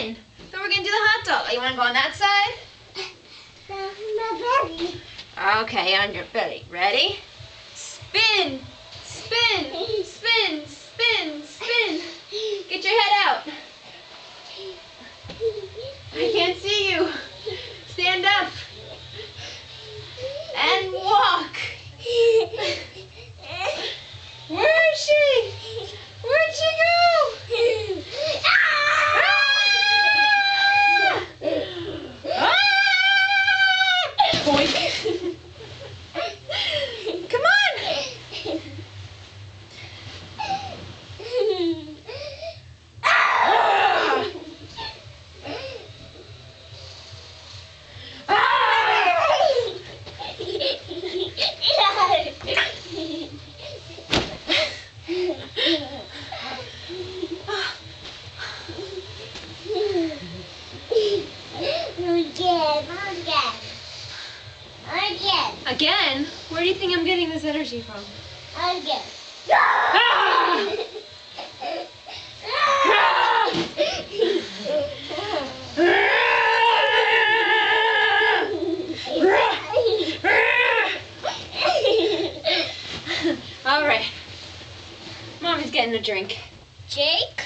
spin. Then we're gonna do the hot dog. You wanna go on that side? My belly. Okay, on your belly. Ready? Spin, spin, spin, spin, spin. Get your head out. I can't see you. Stand up. And walk. Where is she? Where'd she go? Ah! Ah! Boink. Come on. Ah! Again? Where do you think I'm getting this energy from? Again. Ah! All right. Mommy's getting a drink. Jake?